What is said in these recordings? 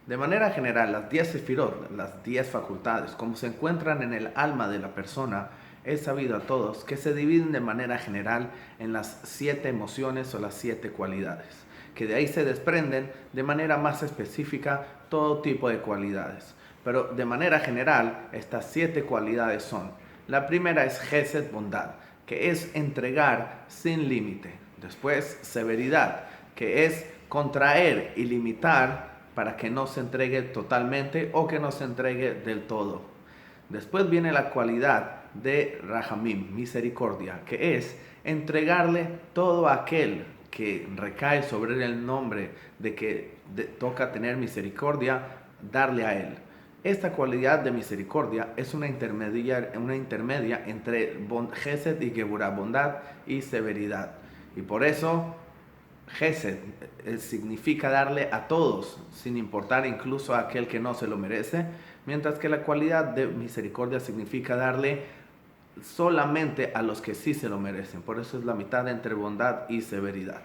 De manera general, las 10 sefirot, las 10 facultades, como se encuentran en el alma de la persona, es sabido a todos que se dividen de manera general en las 7 emociones o las 7 cualidades, que de ahí se desprenden de manera más específica todo tipo de cualidades. Pero de manera general, estas 7 cualidades son: la primera es Gesed, bondad, que es entregar sin límite. Después, severidad, que es contraer y limitar para que no se entregue totalmente o que no se entregue del todo. Después viene la cualidad de Rahamim, misericordia, que es entregarle todo a aquel que recae sobre el nombre de que toca tener misericordia, darle a él. Esta cualidad de misericordia es una intermedia entre Gesed y Geburah, bondad y severidad. Y por eso Gesed significa darle a todos, sin importar incluso a aquel que no se lo merece, mientras que la cualidad de misericordia significa darle solamente a los que sí se lo merecen. Por eso es la mitad entre bondad y severidad.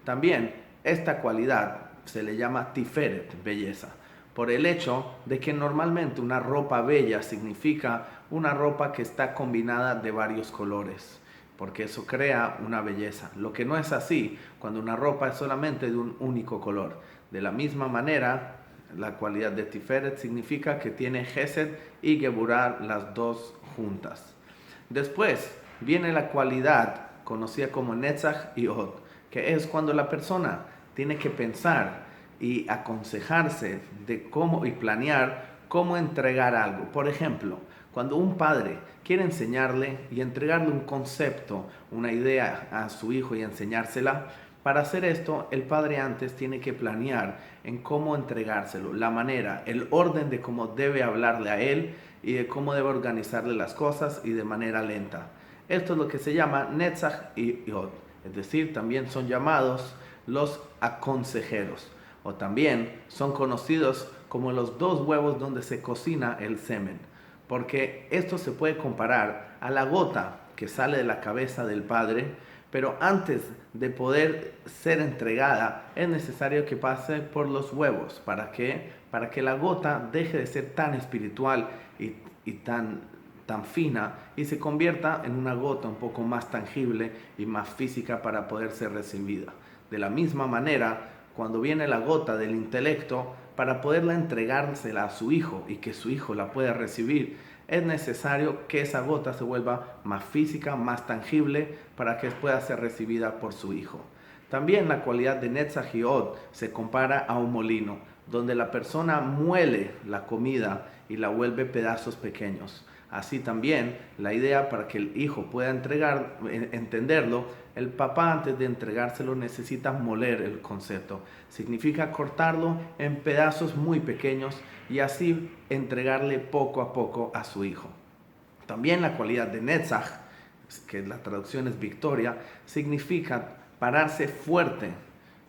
También esta cualidad se le llama Tiferet, belleza, por el hecho de que normalmente una ropa bella significa una ropa que está combinada de varios colores, porque eso crea una belleza. Lo que no es así cuando una ropa es solamente de un único color. De la misma manera, la cualidad de Tiferet significa que tiene Gesed y Geburah las dos juntas. Después viene la cualidad conocida como Netzach y Od, que es cuando la persona tiene que pensar y aconsejarse de cómo y planear cómo entregar algo. Por ejemplo, cuando un padre quiere enseñarle y entregarle un concepto, una idea a su hijo y enseñársela, para hacer esto, el padre antes tiene que planear en cómo entregárselo, la manera, el orden de cómo debe hablarle a él y de cómo debe organizarle las cosas y de manera lenta. Esto es lo que se llama Netzach y Yod, es decir, también son llamados los aconsejeros, o también son conocidos como los dos huevos donde se cocina el semen, porque esto se puede comparar a la gota que sale de la cabeza del padre, pero antes de poder ser entregada es necesario que pase por los huevos. ¿Para qué? Para que la gota deje de ser tan espiritual y tan fina y se convierta en una gota un poco más tangible y más física para poder ser recibida. De la misma manera, cuando viene la gota del intelecto, para poderla entregársela a su hijo y que su hijo la pueda recibir, es necesario que esa gota se vuelva más física, más tangible, para que pueda ser recibida por su hijo. También la cualidad de Netzach y Od se compara a un molino, donde la persona muele la comida y la vuelve pedazos pequeños. Así también la idea para que el hijo pueda entenderlo, el papá antes de entregárselo necesita moler el concepto. Significa cortarlo en pedazos muy pequeños y así entregarle poco a poco a su hijo. También la cualidad de Netzach, que la traducción es victoria, significa pararse fuerte,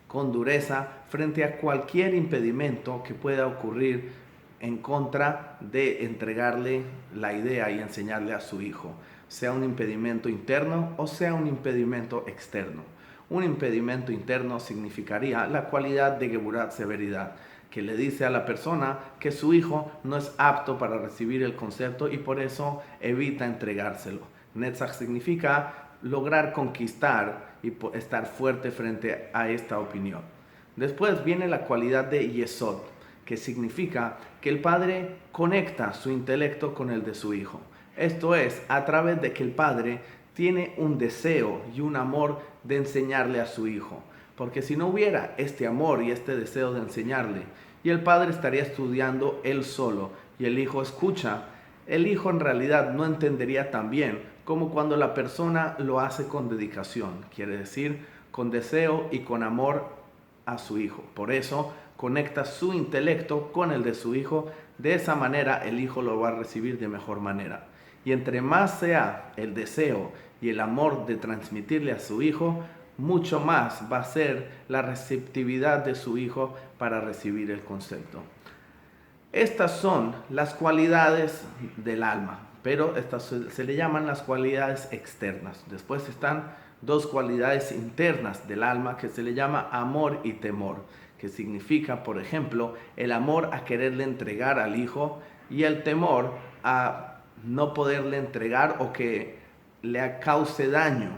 con dureza, frente a cualquier impedimento que pueda ocurrir en contra de entregarle la idea y enseñarle a su hijo, sea un impedimento interno o sea un impedimento externo. Un impedimento interno significaría la cualidad de Geburat, severidad, que le dice a la persona que su hijo no es apto para recibir el concepto y por eso evita entregárselo. Netzach significa lograr conquistar y estar fuerte frente a esta opinión. Después viene la cualidad de Yesod, que significa que el padre conecta su intelecto con el de su hijo. Esto es, a través de que el padre tiene un deseo y un amor de enseñarle a su hijo. Porque si no hubiera este amor y este deseo de enseñarle, y el padre estaría estudiando él solo, y el hijo escucha, el hijo en realidad no entendería tan bien como cuando la persona lo hace con dedicación, quiere decir, con deseo y con amor a su hijo. Por eso conecta su intelecto con el de su hijo, de esa manera el hijo lo va a recibir de mejor manera. Y entre más sea el deseo y el amor de transmitirle a su hijo, mucho más va a ser la receptividad de su hijo para recibir el concepto. Estas son las cualidades del alma, pero estas se le llaman las cualidades externas. Después están dos cualidades internas del alma que se le llama amor y temor, que significa, por ejemplo, el amor a quererle entregar al hijo y el temor a no poderle entregar o que le cause daño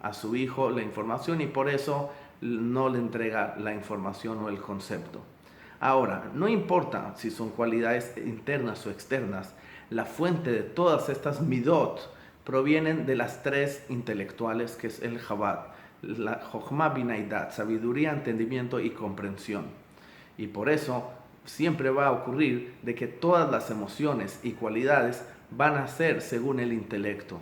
a su hijo la información y por eso no le entrega la información o el concepto. Ahora, no importa si son cualidades internas o externas, la fuente de todas estas midot provienen de las tres intelectuales que es el Chabad, la Jochma Bina y Dat, sabiduría, entendimiento y comprensión. Y por eso siempre va a ocurrir de que todas las emociones y cualidades van a ser según el intelecto,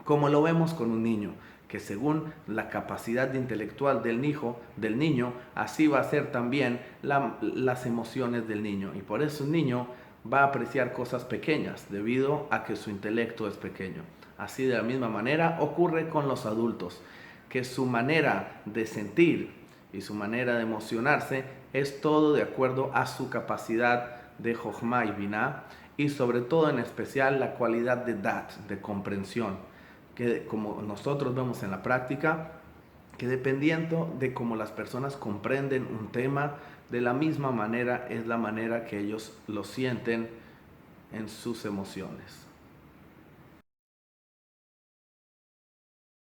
como lo vemos con un niño, que según la capacidad intelectual del niño, así va a ser también las emociones del niño. Y por eso un niño va a apreciar cosas pequeñas, debido a que su intelecto es pequeño. Así de la misma manera ocurre con los adultos, que su manera de sentir y su manera de emocionarse es todo de acuerdo a su capacidad de Jochma y Binah, y sobre todo en especial la cualidad de Dat, de comprensión, que como nosotros vemos en la práctica, que dependiendo de cómo las personas comprenden un tema, de la misma manera es la manera que ellos lo sienten en sus emociones.